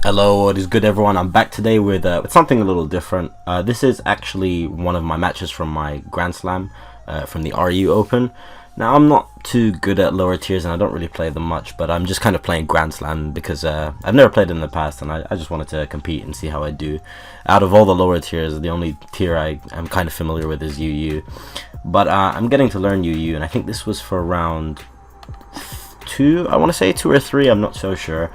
Hello, what is good, everyone? I'm back today with something a little different. This is actually one of my matches from my Grand Slam, from the RU Open. Now, I'm not too good at lower tiers and I don't really play them much, but I'm just kind of playing Grand Slam because I've never played it in the past and I just wanted to compete and see how I do. Out of all the lower tiers, the only tier I am kind of familiar with is UU. But I'm getting to learn UU, and I think this was for round 2, I want to say 2 or 3, I'm not so sure.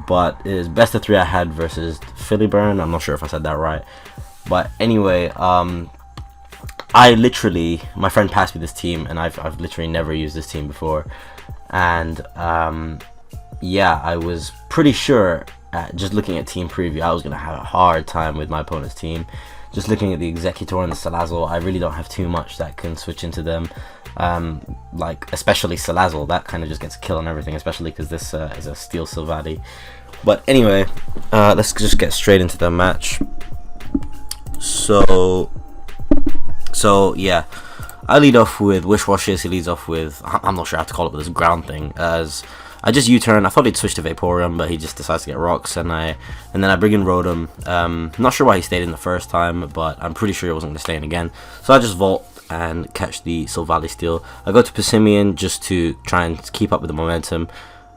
But it is best of 3 I had versus Feliburn. I'm not sure if I said that right, but anyway, my friend passed me this team, and I've literally never used this team before, and yeah, I was pretty sure, just looking at team preview, I was gonna have a hard time with my opponent's team. Just looking at the Executor and the Salazzle, I really don't have too much that can switch into them. Like especially Salazzle, that kind of just gets a kill on everything, especially because this is a Steel Silvati. But anyway, let's just get straight into the match. So yeah, I lead off with Wish-Washes. He leads off with, I'm not sure how to call it, but this ground thing. As I just U-turn. I thought he'd switch to Vaporeon, but he just decides to get rocks, and then I bring in Rotom. Not sure why he stayed in the first time, but I'm pretty sure he wasn't going to stay in again. So I just Volt and catch the Silvally Steel. I go to Persimmon just to try and keep up with the momentum,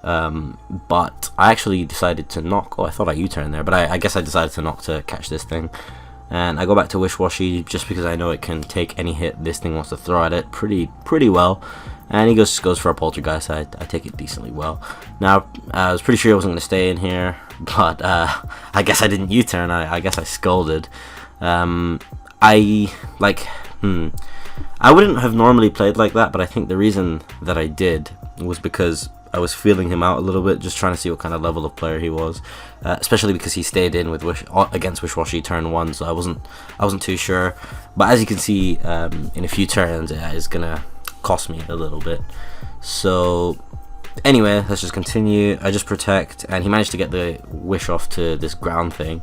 but I actually decided to knock. Oh, I thought I U-turned there, but I guess I decided to knock to catch this thing. And I go back to Wish-Washy just because I know it can take any hit this thing wants to throw at it pretty well. And he goes for a Poltergeist. I take it decently well. Now, I was pretty sure I wasn't going to stay in here, but I guess I didn't U-turn. I guess I scolded. I wouldn't have normally played like that, but I think the reason that I did was because I was feeling him out a little bit, just trying to see what kind of level of player he was, especially because he stayed in with against Wish-Washy turn 1, so I wasn't too sure. But as you can see, in a few turns, it's gonna cost me a little bit. So anyway, let's just continue. I just protect, and he managed to get the Wish off to this ground thing,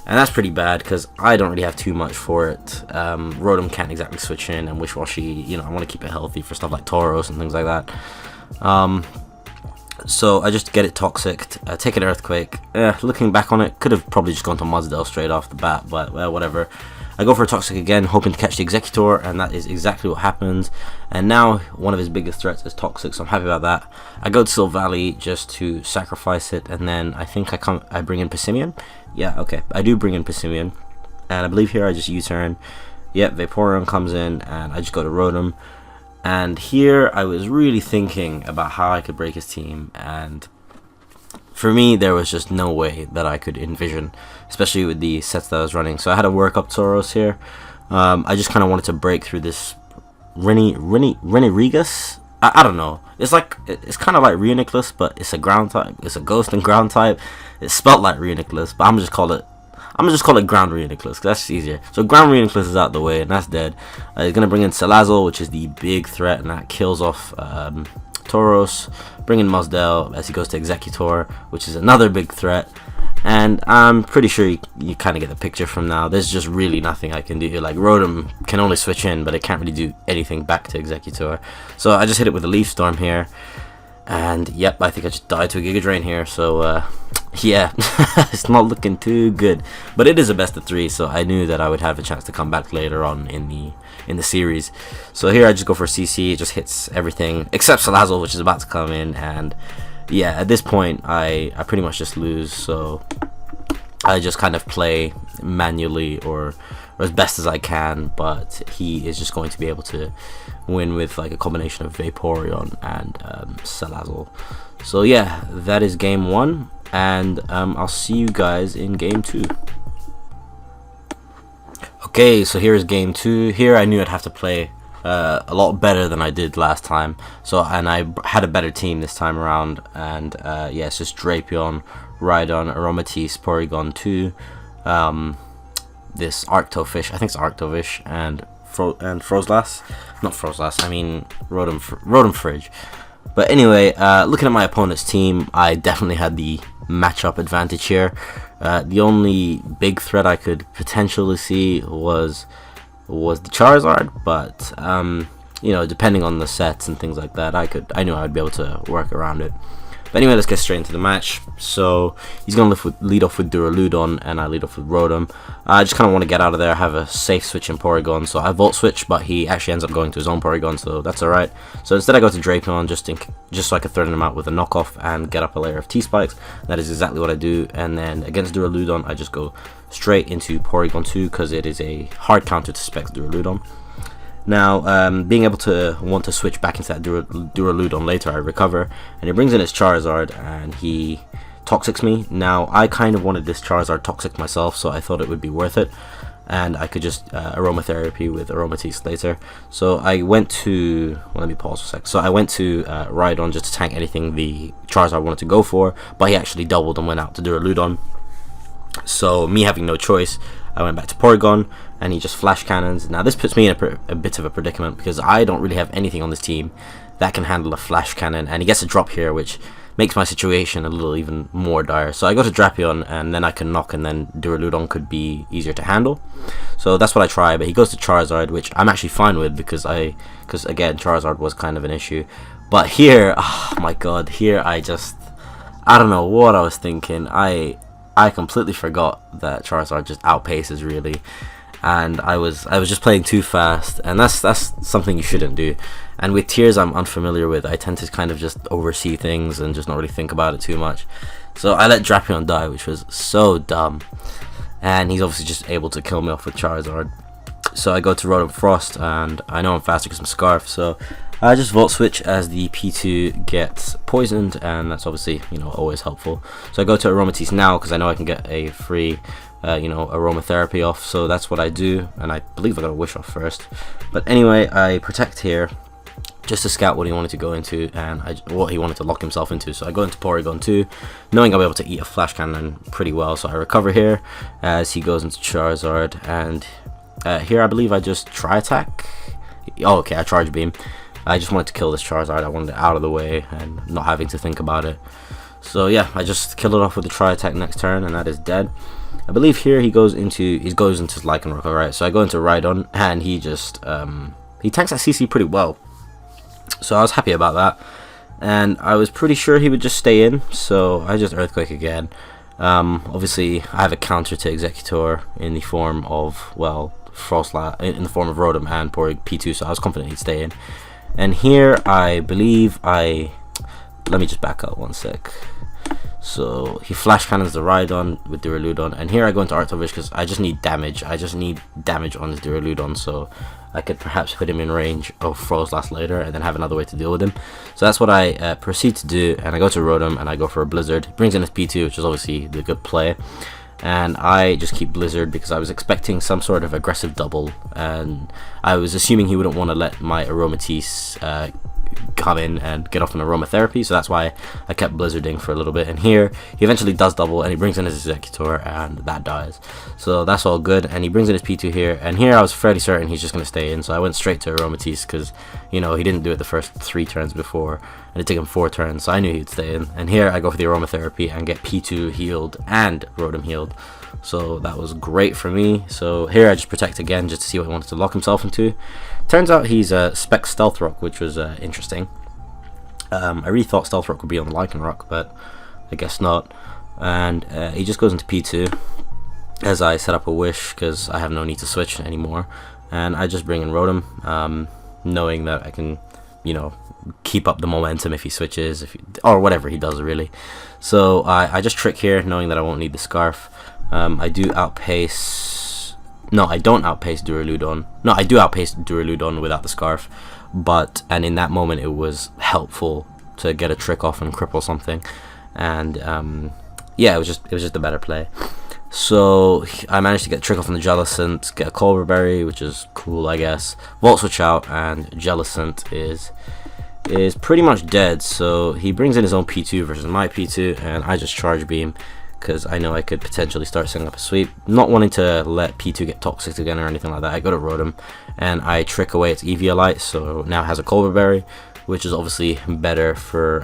and that's pretty bad because I don't really have too much for it. Rotom can't exactly switch in, and Wish-Washy, you know, I want to keep it healthy for stuff like Tauros and things like that. So I just get it Toxic, take an Earthquake. Looking back on it, could have probably just gone to Mudsdale straight off the bat, but well, whatever. I go for a Toxic again, hoping to catch the Executor, and that is exactly what happens. And now one of his biggest threats is Toxic, so I'm happy about that. I go to Silvally just to sacrifice it, and then I think I bring in Persimmon. Yeah, okay, I do bring in Persimmon, and I believe here I just U-turn. Yep, Vaporeon comes in, and I just go to Rotom. And here I was really thinking about how I could break his team, and for me there was just no way that I could envision, especially with the sets that I was running. So I had to work up Tauros here. I just kind of wanted to break through this Regigas. I don't know. It's kind of like Reuniclus, but it's a ground type. It's a ghost and ground type. It's spelled like Reuniclus, but I'm gonna just call it Ground Reuniclus because that's easier. So Ground Reuniclus is out the way, and that's dead. He's gonna bring in Salazzle, which is the big threat, and that kills off Tauros. Bring in Mudsdale as he goes to Executor, which is another big threat. And I'm pretty sure you kind of get the picture from now. There's just really nothing I can do here. Like, Rotom can only switch in, but it can't really do anything back to Executor. So I just hit it with a Leaf Storm here. And yep, I think I just died to a Giga Drain here. So yeah, it's not looking too good. But it is a best of 3, so I knew that I would have a chance to come back later on in the series. So here I just go for CC. It just hits everything except Salazzle, which is about to come in. And yeah, at this point I pretty much just lose. So I just kind of play manually or as best as I can, but he is just going to be able to win with like a combination of Vaporeon and Salazzle. So yeah, that is game 1, and I'll see you guys in game 2. Okay, so here's game 2. Here I knew I'd have to play a lot better than I did last time. And I had a better team this time around, and yeah, it's just Drapion, Rhydon, Aromatisse, Porygon 2, this Arctofish, I think it's Arctofish, and Frozlass. Not Frozlass, I mean Rotom Fridge. But anyway, looking at my opponent's team, I definitely had the matchup advantage here. The only big threat I could potentially see was the Charizard, but you know, depending on the sets and things like that, I knew I would be able to work around it. But anyway, let's get straight into the match. So he's going to lead off with Duraludon, and I lead off with Rotom. I just kind of want to get out of there. I have a safe switch in Porygon, so I Volt Switch, but he actually ends up going to his own Porygon, so that's alright. So instead I go to Drapion, just so I can threaten him out with a knockoff and get up a layer of T-Spikes. That is exactly what I do, and then against Duraludon, I just go straight into Porygon 2, because it is a hard counter to Specs Duraludon. Now, being able to want to switch back into that Duraludon later, I recover, and he brings in his Charizard, and he Toxics me. Now, I kind of wanted this Charizard Toxic myself, so I thought it would be worth it, and I could just Aromatherapy with Aromatisse later. So I went to, well, let me pause for a sec. So I went to Rhydon just to tank anything the Charizard wanted to go for, but he actually doubled and went out to Duraludon. So me having no choice, I went back to Porygon, and he just Flash Cannons. Now this puts me in a bit of a predicament, because I don't really have anything on this team that can handle a Flash Cannon, and he gets a drop here, which makes my situation a little even more dire. So I go to Drapion, and then I can knock, and then Duraludon could be easier to handle. So that's what I try, but he goes to Charizard, which I'm actually fine with, because again, Charizard was kind of an issue. But here, oh my god, here I don't know what I was thinking. I completely forgot that Charizard just outpaces, really, and I was just playing too fast, and that's something you shouldn't do. And with tiers I'm unfamiliar with, I tend to kind of just oversee things and just not really think about it too much. So I let Drapion die, which was so dumb, and he's obviously just able to kill me off with Charizard. So I go to Rotom Frost, and I know I'm faster because I'm Scarf, so I just Volt Switch as the P2 gets poisoned, and that's obviously, always helpful. So I go to Aromatisse now, because I know I can get a free, Aromatherapy off, so that's what I do, and I believe I got a Wish off first. But anyway, I Protect here, just to scout what he wanted to go into, and what he wanted to lock himself into. So I go into Porygon 2, knowing I'll be able to eat a Flash Cannon pretty well, so I recover here, as he goes into Charizard, and here I believe I just Tri Attack. Oh, okay, I Charge Beam. I just wanted to kill this Charizard. I wanted it out of the way and not having to think about it. So yeah, I just kill it off with the Tri Attack next turn, and that is dead. I believe here he goes into Lycanroc. Alright, so I go into Rhydon, and he just he tanks that CC pretty well. So I was happy about that, and I was pretty sure he would just stay in. So I just Earthquake again. Obviously I have a counter to Executor in the form of, well, in the form of Rotom and P2, so I was confident he'd stay in. And here I believe let me just back up one sec. So he Flash Cannons the Rhydon with Duraludon, and here I go into Arctovish because I just need damage. I just need damage on this Duraludon, so I could perhaps put him in range of Froslass later, and then have another way to deal with him. So that's what I proceed to do, and I go to Rotom, and I go for a Blizzard. He brings in his P2, which is obviously the good play. And I just keep Blizzard because I was expecting some sort of aggressive double, and I was assuming he wouldn't want to let my Aromatisse come in and get off an Aromatherapy, so that's why I kept Blizzarding for a little bit. And here he eventually does double, and he brings in his Executor, and that dies, so that's all good. And he brings in his P2 here, and here I was fairly certain he's just going to stay in, so I went straight to Aromatisse because he didn't do it the first 3 turns before, and it took him 4 turns, so I knew he'd stay in. And here I go for the Aromatherapy and get P2 healed and Rotom healed, so that was great for me. So here I just Protect again just to see what he wanted to lock himself into. Turns out he's a Spec Stealth Rock, which was interesting. I really thought Stealth Rock would be on the Lycanroc, but I guess not. And he just goes into P2 as I set up a Wish because I have no need to switch anymore, and I just bring in Rotom, knowing that I can keep up the momentum if he switches, or whatever he does, really. So I just Trick here, knowing that I won't need the Scarf. I do outpace. No, I don't outpace Duraludon. No, I do outpace Duraludon without the Scarf, and in that moment it was helpful to get a Trick off and cripple something, and yeah, it was just a better play. So I managed to get a Trick off on the Jellicent, get a Colbur Berry, which is cool, I guess. Volt Switch out, and Jellicent is pretty much dead. So he brings in his own P2 versus my P2, and I just Charge Beam because I know I could potentially start setting up a sweep. Not wanting to let P2 get Toxic again or anything like that, I go to Rotom, and I Trick away its Eviolite, so now it has a Colbur Berry, which is obviously better for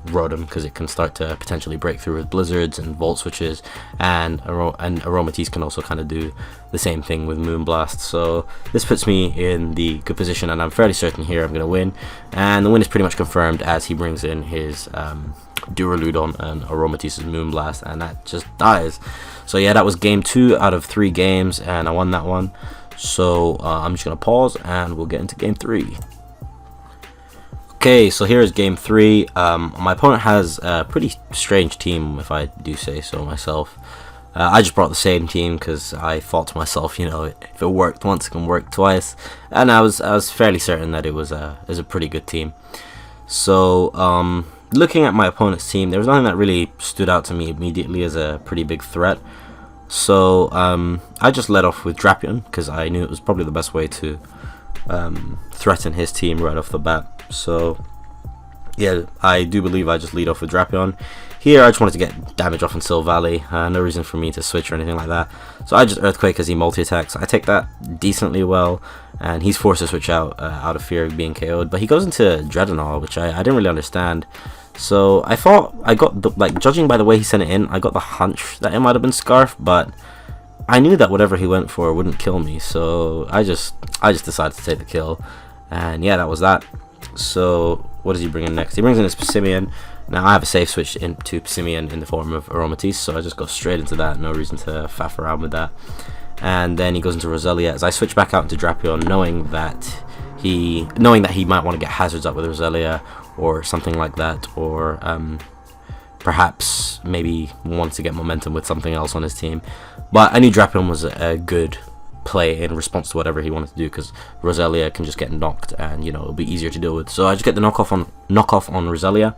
Rotom because it can start to potentially break through with Blizzards and Volt Switches, and Aromatisse can also kind of do the same thing with Moonblast. So this puts me in the good position, and I'm fairly certain here I'm going to win, and the win is pretty much confirmed as he brings in his Duraludon and Aromatisse's Moonblast, and that just dies. So yeah, that was game 2 out of 3 games, and I won that one. So I'm just going to pause and we'll get into game 3. Okay, so here is game 3. My opponent has a pretty strange team, if I do say so myself. I just brought the same team because I thought to myself, you know, if it worked once, it can work twice, and I was fairly certain that it was a pretty good team. So looking at my opponent's team, there was nothing that really stood out to me immediately as a pretty big threat. So I just led off with Drapion because I knew it was probably the best way to threaten his team right off the bat. So yeah, I do believe I just lead off with Drapion. Here I just wanted to get damage off in Silvally, no reason for me to switch or anything like that. So I just Earthquake as he multi-attacks. I take that decently well, and he's forced to switch out of fear of being KO'd. But he goes into Dreadnought, which I didn't really understand. So I thought I got, like, judging by the way he sent it in, I got the hunch that it might have been Scarf, but I knew that whatever he went for wouldn't kill me. So I just decided to take the kill, and yeah, that was that. So what does he bring in next? He brings in his Passimian. Now I have a safe switch into Passimian in the form of Aromatisse, so I just go straight into that, no reason to faff around with that. And then he goes into Roselia as I switch back out into Drapion, knowing that he might want to get hazards up with Roselia or something like that, or perhaps maybe wants to get momentum with something else on his team. But I knew Drapion was a good play in response to whatever he wanted to do, because Roselia can just get knocked, and you know, it'll be easier to deal with. So I just get the knockoff on Roselia,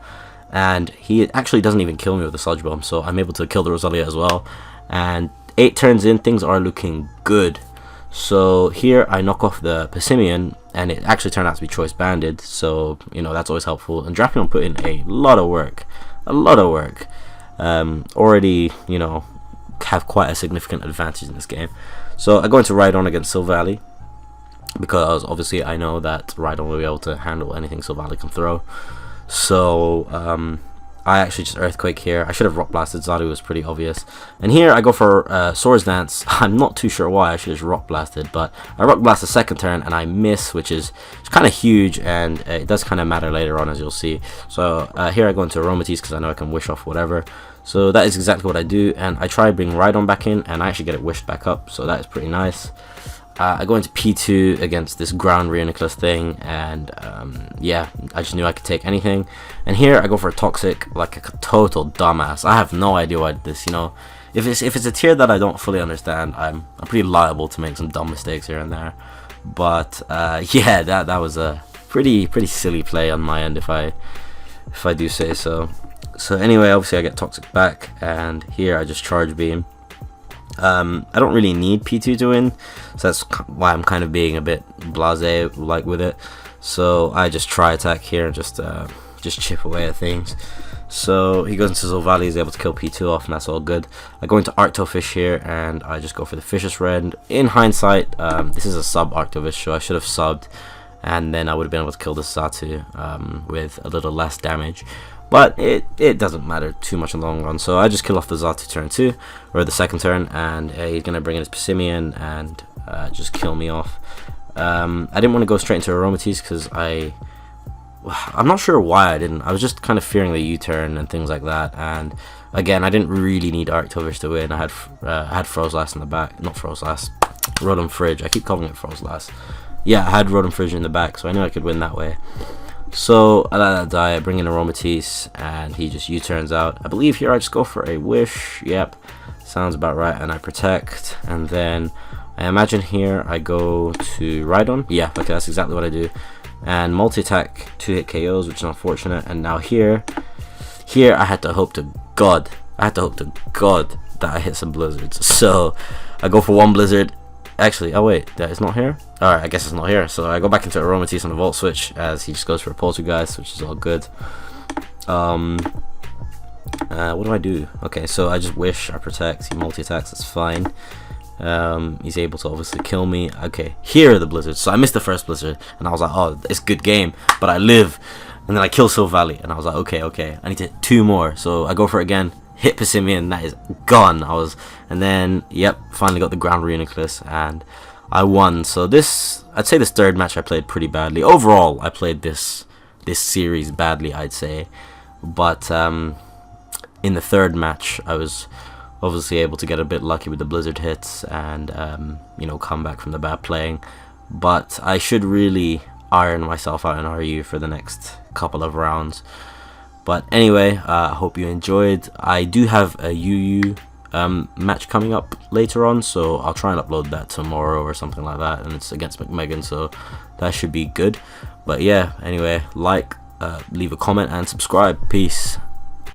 and he actually doesn't even kill me with the Sludge Bomb, so I'm able to kill the Roselia as well. And 8 turns in, things are looking good. So here I knock off the Passimian, and it actually turned out to be Choice Banded, so you know, that's always helpful. And Drapion put in a lot of work, already, you know, have quite a significant advantage in this game. So I go into Rhydon against Silvally, because obviously I know that Rhydon will be able to handle anything Silvally can throw. So I actually just Earthquake here. I should have Rock Blasted. Zaru was pretty obvious. And here I go for Swords Dance. I'm not too sure why I should have Rock Blasted, but I Rock Blast the second turn and I miss, which is kind of huge, and it does kind of matter later on, as you'll see. So here I go into Aromatisse because I know I can wish off whatever. So that is exactly what I do, and I try bring Rhydon back in, and I actually get it wished back up, so that is pretty nice. I go into P2 against this ground Reuniclus thing, and yeah, I just knew I could take anything. And here I go for a Toxic, like a total dumbass. I have no idea why I did this, you know. If it's a tier that I don't fully understand, I'm pretty liable to make some dumb mistakes here and there. But yeah, that was a pretty silly play on my end, if I do say so. So anyway, obviously I get Toxic back, and here I just Charge Beam. I don't really need P2 to win, so that's why I'm kind of being a bit blasé like with it. So I just try attack here and just chip away at things. So he goes into Silvally, he's able to kill P2 off, and that's all good. I go into Arctofish here, and I just go for the Vicious Rend. In hindsight, this is a sub Arctofish, so I should have subbed, and then I would have been able to kill the Xatu with a little less damage. But it doesn't matter too much in the long run. So I just kill off the Xatu turn 2, or the second turn, and he's going to bring in his Passimian and just kill me off. I didn't want to go straight into Aromatisse because I'm not sure why I didn't. I was just kind of fearing the U-turn and things like that. And again, I didn't really need Arctovish to win. I had Frozlast in the back. Not Frozlast. Rotom Fridge. I keep calling it Frozlast. Yeah, I had Rotom Fridge in the back, so I knew I could win that way. So I let that die, I bring in Aromatisse, and he just U-turns out. I believe here I just go for a Wish. Yep, sounds about right. And I Protect, and then I imagine here I go to Rhydon. Yeah, okay, that's exactly what I do. And multi-attack 2-hit KOs, which is unfortunate. And now here I had to hope to God. That I hit some Blizzards. So I go for one Blizzard. Actually, oh wait, that is not here? Alright, I guess it's not here. So I go back into Aromatisse on the Volt Switch as he just goes for a Poltergeist, which is all good. What do I do? Okay, so I just Wish, I Protect, he multi-attacks, that's fine. He's able to obviously kill me. Okay, here are the Blizzards. So I missed the first Blizzard, and I was like, oh, it's a good game, but I live. and then I kill Silver Valley, and I was like, okay, I need to hit 2 more. So I go for it again, hit Persimmon, that is gone. And then yep, finally got the ground Reuniclus, and I won. So this, I'd say this third match I played pretty badly. Overall, I played this series badly, I'd say. But in the third match, I was obviously able to get a bit lucky with the blizzard hits and you know, come back from the bad playing. But I should really iron myself out in RU for the next couple of rounds. But anyway, I hope you enjoyed. I do have a UU match coming up later on, so I'll try and upload that tomorrow or something like that, and it's against McMegan, so that should be good. But yeah, anyway, like, leave a comment and subscribe. Peace.